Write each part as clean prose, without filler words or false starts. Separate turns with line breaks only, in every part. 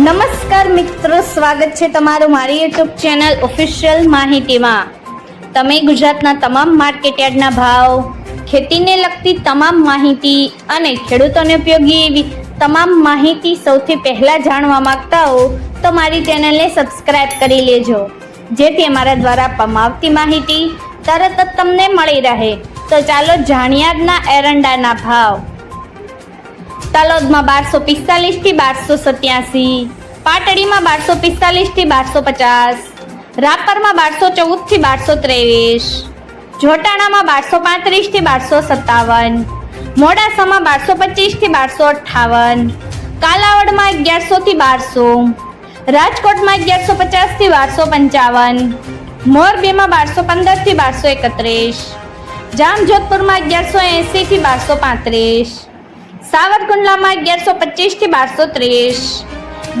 નમસ્કાર મિત્રો, સ્વાગત છે તમારું મારી યુટ્યુબ ચેનલ ઓફિશિયલ માહિતીમાં। તમે ગુજરાતના તમામ માર્કેટયાર્ડના ભાવ, ખેતીને લગતી તમામ માહિતી અને ખેડૂતોને ઉપયોગી એવી તમામ માહિતી સૌથી પહેલા જાણવા માંગતા હો તો મારી ચેનલને સબસ્ક્રાઇબ કરી લેજો, જેથી અમારા દ્વારા આપવામાં માહિતી તરત જ તમને મળી રહે। તો ચાલો જાણીએ આજના એરંડાના ભાવ। તલોદમાં 1245 થી 1287, પાટડીમાં 1245 થી 1250, રાપરમાં 1214 થી 1223, જોટાણામાં 1235 થી 1257, મોડાસામાં 1225 થી 1258, કાલાવડમાં 1100 થી 1200, રાજકોટમાં 1150 થી 1255, મોરબીમાં 1215 થી 1231, જામજોધપુરમાં 1180 થી 1235, સાવરકુંડલામાં 1125 થી 1230,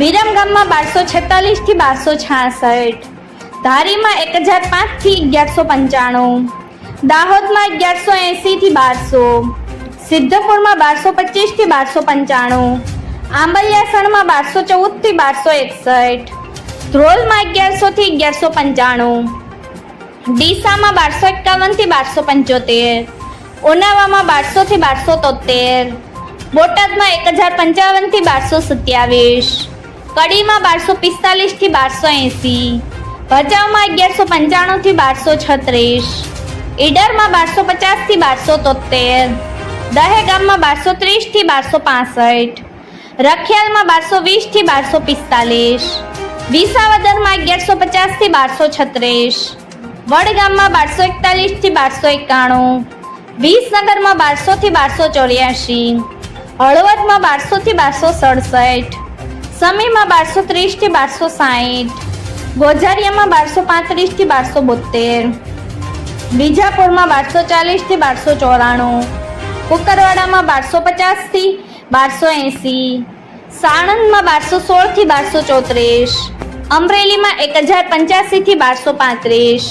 વિરમગામમાં 1246 થી 1266, ધારીમાં 1005 થી 1195, દાહોદમાં 1180 થી 1200, સિદ્ધપુરમાં 1225 થી 1295, આંબલિયાસણમાં 1214 થી 1261, ધ્રોલમાં 1100 થી 1195, ડીસામાં 1251 થી 1275, ઉનાવામાં 1200 થી 1273, બોટાદમાં 1055 થી 1227, કડીમાં 1245 થી 1280, ભચાઉમાં 1195 થી 1236, ઈડરમાં 1250 થી 1273, દહેગામમાં 1230 થી 1265, રખિયાલમાં 1220 થી 1245, વિસાવદરમાં 1150 થી 1236, વડગામમાં 1241 થી 1291, વિસનગરમાં 1200 થી 1284, હળવદમાં 1200 થી 1267, સમીમાં 1230 થી 1260, ગોઝારિયામાં 1235 થી 1272, બીજાપુરમાં 1240 થી 1294, કુકરવાડામાં 1250 થી 1280, સાણંદમાં 1216 થી 1234, અમરેલીમાં 1085 થી 1235,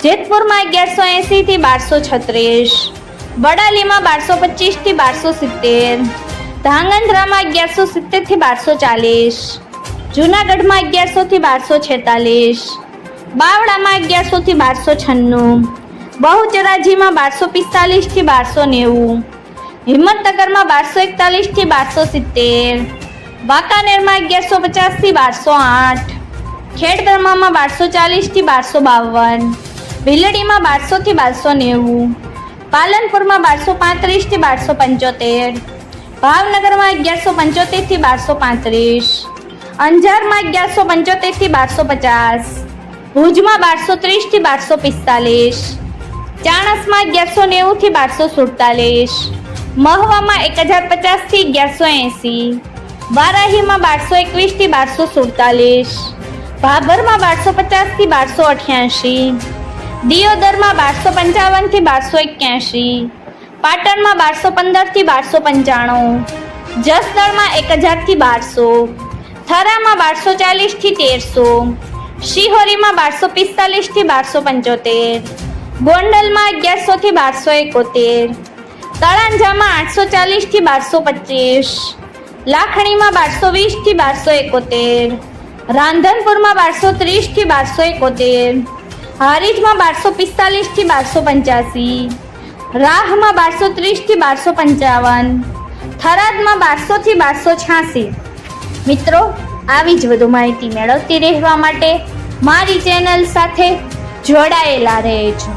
જેતપુરમાં 1180 થી 1236, વડાલીમાં 1225 થી 1270, ધાંગધ્રામાં 1170 થી 1240, જૂનાગઢમાં 1100 થી 1246, બાવળામાં 1100 થી 1296, બહુચરાજીમાં 1245 થી 1290, હિંમતનગરમાં 1241 થી 1270, વાંકાનેરમાં 1150 થી 1208, ખેડબ્રહ્મામાં 1240 થી 1252, ભીલડીમાં 1200 થી 1290, પાલનપુરમાં 1235 થી 1275, ભાવનગરમાં 1175 થી 1235, અંજારમાં 1175 થી 1250, ભુજમાં 1230 થી 1245, ચાણસમાં 1190 થી 1247, મહવામાં 1050 થી 1180, વારાહીમાં 1221 થી 1247, ભાભરમાં 1250 થી 1288, દિયોદરમાં 1255 થી 1281, પાટણમાં 1215 થી 1295, જસદણમાં 1000 થી 1200, થરામાં 1240 થી 1300, શિહોરીમાં 1245 થી 1275, ગોંડલમાં 1100 થી 1271, તળાંજામાં 840 થી 1225, લાખણીમાં 1220 થી 1271, રાંધનપુરમાં 1230 થી 1271, હારીજમાં 1245 થી 1285, રાહમાં 1230 થી 1255, થરાદમાં 1200 થી 1286। મિત્રો, આવી જ વધુ માહિતી મેળવતી રહેવા માટે મારી ચેનલ સાથે જોડાયેલા રહેજો।